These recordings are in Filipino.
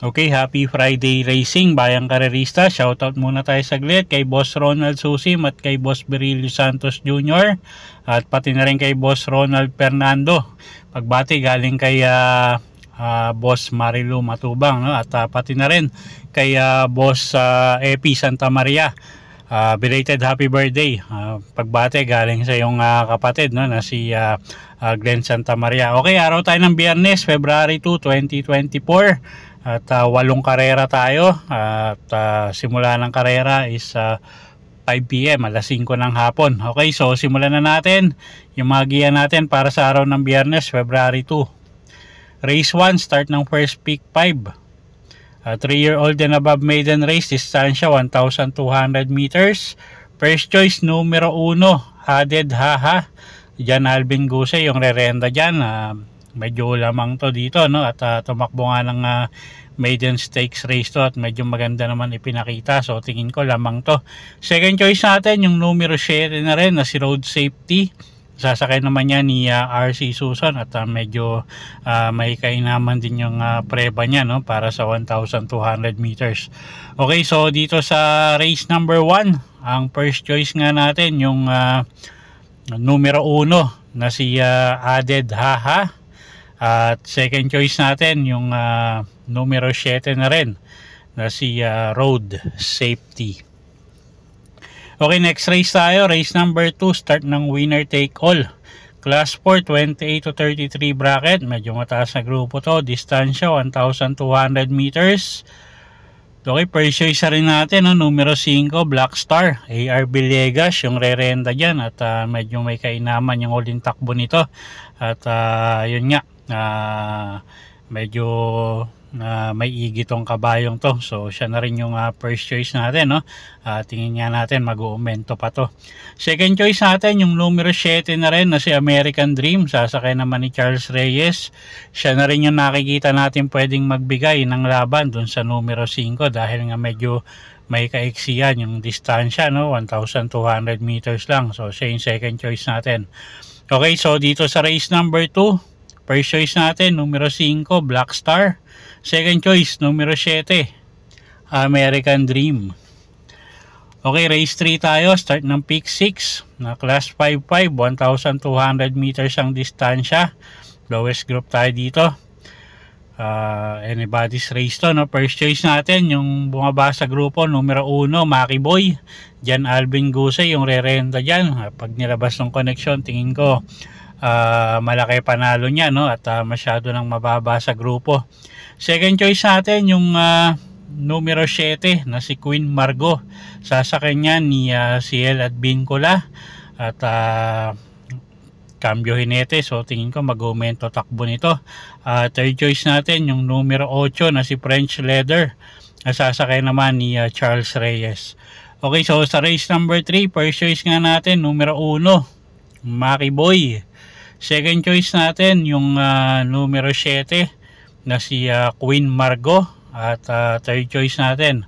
Okay, happy Friday racing, bayang karerista. Shoutout muna tayo saglit kay Boss Ronald Susim at kay Boss Berilio Santos Jr. At pati na rin kay Boss Ronald Fernando. Pagbati galing kay Boss Marilu Matubang, no? At pati na rin kay Boss Epi Santa Maria. Belated happy birthday. Pagbati galing sa iyong kapatid, no? Na si Glenn Santa Maria. Okay, araw tayo ng Biyernes, February 2, 2024. At 8 karera tayo. At simula ng karera is 5 PM, alas 5 ng hapon. Okay, so simulan na natin yung mga giya natin para sa araw ng Biyernes, February 2. Race 1, start ng first pick 5. 3-year-old and above maiden race, distansya 1,200 meters. First choice, numero 1, Haded Haha. Diyan Alvin Guse yung rerenda dyan. Medyo lamang to dito, no? At tumakbo nga ng maiden stakes race to at medyo maganda naman ipinakita, so tingin ko lamang to. Second choice natin yung numero 7 na rin na si Road Safety. Sasakay naman niya ni RC Susan at medyo may kainaman din yung preba niya, no? Para sa 1,200 meters. Okay, so dito sa race number 1, ang first choice nga natin yung numero 1 na si Haded Haha. At second choice natin yung numero 7 na rin na si Road Safety. Okay, next race tayo, race number 2, start ng winner take all. Class 4, 28 to 33 bracket, medyo mataas na grupo to, distansya 1,200 meters. Okay, first choice rin natin, no? Numero 5, Black Star, AR Villegas yung rerenda dyan. At medyo may kainaman yung huling takbo nito. At yun nga, medyo may igitong kabayong to, so siya na rin yung first choice natin, no? Tingin nga natin mag-uumento pa to. Second choice natin yung numero 7 na rin na si American Dream, sasakay naman ni Charles Reyes. Siya na rin yung nakikita natin pwedeng magbigay ng laban dun sa numero 5 dahil nga medyo may kaiksiyan yung distansya, no? 1,200 meters lang, so siya yung second choice natin. Okay, so dito sa race number 2, first choice natin, numero 5, Black Star. Second choice, numero 7, American Dream. Okay, race 3 tayo. Start ng pick 6 na class 5-5, 1,200 meters ang distansya. Lowest group tayo dito. Anybody's race to, no? First choice natin, yung bumaba sa grupo, numero 1, Maki Boy. Diyan Alvin Guse yung re-renta dyan. Pag nilabas ng connection, tingin ko malaki panalo niya, no? At masyado nang mababa sa grupo. Second choice natin yung numero 7 na si Queen Margot. Sasakay niya ni CL at Bincola. At cambio hinete, so tingin ko mag-aumento takbo nito. Third choice natin yung numero 8 na si French Leather. Sasakay naman ni Charles Reyes. Okay, so sa race number 3, first choice nga natin numero 1, Maki Boy. Second choice natin yung numero 7 na si Queen Margot. At third choice natin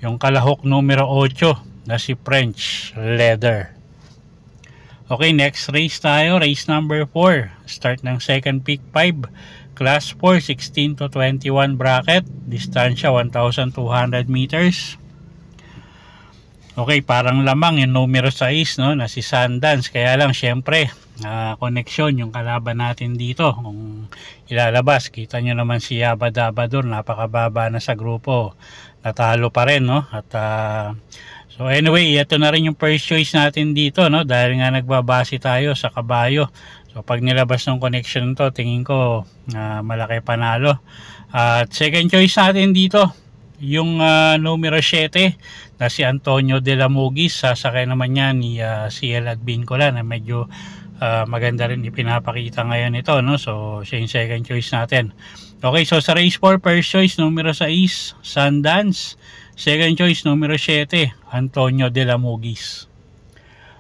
yung kalahok numero 8 na si French Leather. Okay, next race tayo, race number 4. Start ng second pick 5. Class 4, 16 to 21 bracket. Distansya 1,200 meters. Okay, parang lamang yung numero 6, no, na si Sundance. Kaya lang syempre connection yung kalaban natin dito. Kung ilalabas, kita nyo naman si Yaba Dabador, napakababa na sa grupo. Natalo pa rin, no? At so anyway, ito na rin yung first choice natin dito, no? Dahil nga nagbabase tayo sa kabayo. So pag nilabas ng connection to, tingin ko malaki panalo. At second choice natin dito, yung numero 7 na si Antonio de la Mugis. Sasakay naman niya ni CL at Bincola na medyo maganda rin ipinapakita ngayon ito, no? So siya yung second choice natin. Okay, so sa race 4, first choice numero 6, Sundance. Second choice numero 7, Antonio de la Mugis.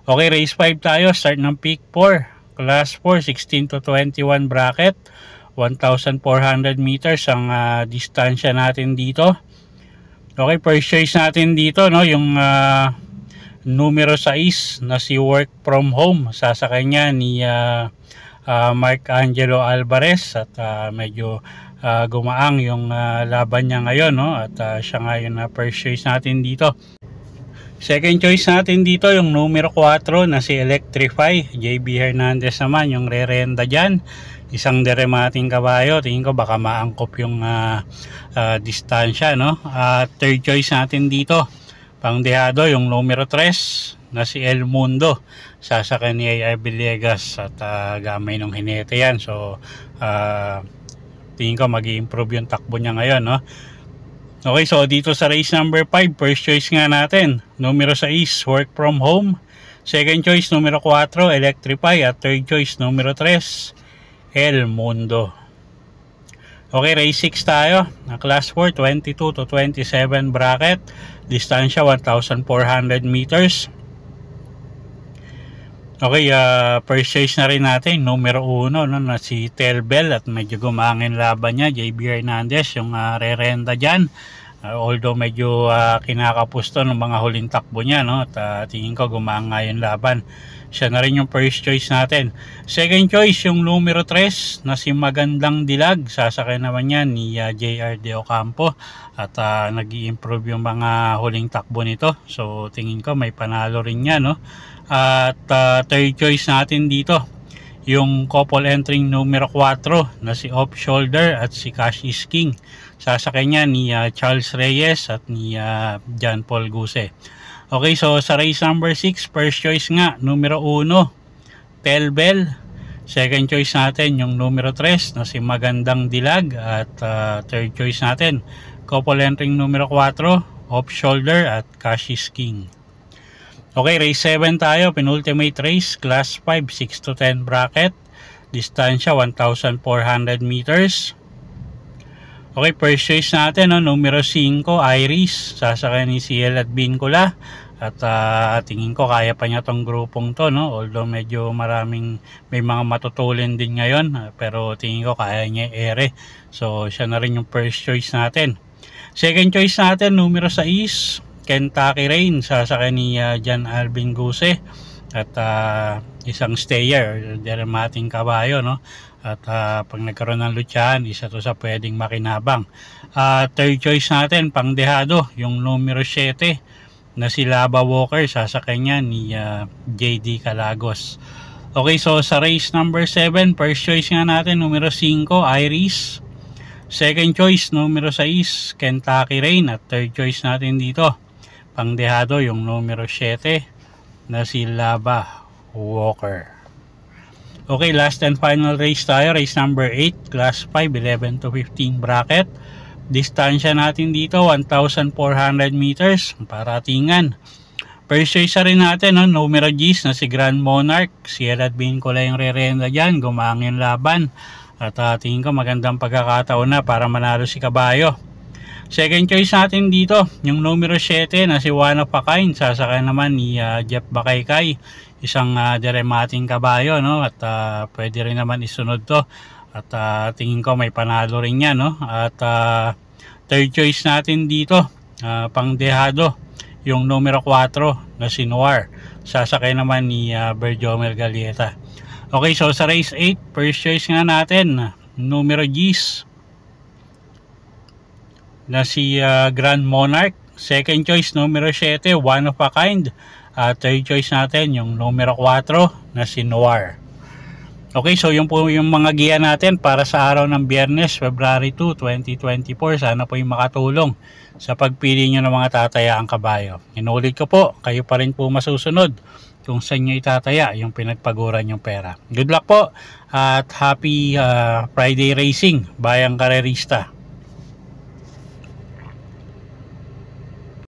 Okay, race 5 tayo. Start ng pick 4. Class 4, 16 to 21 bracket. 1,400 meters ang distansya natin dito. Okay, first choice natin dito, no, yung numero 6 na si Work From Home. Sasakay niya ni Mark Angelo Alvarez at medyo gumaang yung laban niya ngayon, no, at siya nga yung first choice natin dito. Second choice natin dito yung numero 4 na si Electrify. JB Hernandez naman yung re-renda dyan. Isang deremating kabayo. Tingin ko baka maangkop yung distansya, no? Third choice natin dito, pangdehado, yung numero 3 na si El Mundo. Sasakay ni A.R. Villegas at gamay ng hinete yan. So tingin ko mag-i-improve yung takbo niya ngayon, no? Okay, so dito sa race number 5, first choice nga natin, numero 6, Work From Home. Second choice, numero 4, Electrify. At third choice, numero 3, El Mundo. Okay, race 6 tayo. Class 4, 22 to 27 bracket. Distansya 1,400 meters. Okay, first choice na rin natin, numero 1, no, na si Telbel, at medyo gumangin laban niya, JB Hernandez, yung re-renda dyan. Although medyo kinakapusto ng mga huling takbo niya, no, at tingin ko gumaang nga yung laban. Siya na rin yung first choice natin. Second choice, yung numero 3 na si Magandang Dilag. Sasakay naman yan ni JR De Ocampo, at nag-i-improve yung mga huling takbo nito. So tingin ko may panalo rin yan, no. At third choice natin dito, yung couple entering numero 4 na si Off Shoulder at si Cash is King. Sasakay niya ni Charles Reyes at ni John Paul Guse. Okay, so sa race number 6, first choice nga, numero 1, Telbel. Second choice natin yung numero 3 na si Magandang Dilag. At third choice natin, couple entering numero 4, Off Shoulder at Cash is King. Okay, race 7 tayo, penultimate race, class 5, 6 to 10 bracket. Distansya 1,400 meters. Okay, first choice natin, no, numero 5, Iris. Sasakay ni CL at Vincula. At tingin ko kaya pa niya tong grupong to, no? Although medyo may mga matutulin din ngayon, pero tingin ko kaya niya ere. So siya na rin yung first choice natin. Second choice natin, numero 6, Kentucky Rain. Sasakay ni John Alvin Guse. At isang stayer, deremating kabayo, no? At pag nagkaroon ng lutsahan, isa to sa pwedeng makinabang. Third choice natin, pangdehado, yung numero 7 na si Lava Walker. Sasakay niya ni JD Calagos. Okay, so sa race number 7, first choice nga natin, numero 5, Iris. Second choice, numero 6, Kentucky Rain. At third choice natin dito, pangdehado, yung numero 7 na si Lava Walker. Okay, last and final race tayo, race number 8, class 5, 11 to 15 bracket. Distansya natin dito 1,400 meters, paratingan. First choice rin natin, no, numero G's na si Grand Monarch. Si Elad Vincula yung re-renda dyan, gumangin laban. At tingin ko magandang pagkakataon na para manalo si kabayo. Second choice natin dito, yung numero 7 na si One of a Kind. Sasakay naman ni Jeff Bakaykay, isang deremating kabayo, no? At pwede rin naman isunod to. At tingin ko may panalo rin yan, no? At third choice natin dito, pangdehado, yung numero 4 na si Noir. Sasakay naman ni Berjomel Galieta. Okay, so sa race 8, first choice nga natin, numero G's na si Grand Monarch. Second choice, numero 7, One of a Kind. Third choice natin, yung numero 4 na si Noir. Okay, so yung po yung mga giya natin para sa araw ng Biyernes, February 2, 2024. Sana po yung makatulong sa pagpili nyo ng mga tatayaang kabayo. Inulit ko po, kayo pa rin po masusunod kung saan nyo itataya yung pinagpaguran yung pera. Good luck po at happy Friday racing, bayang karerista.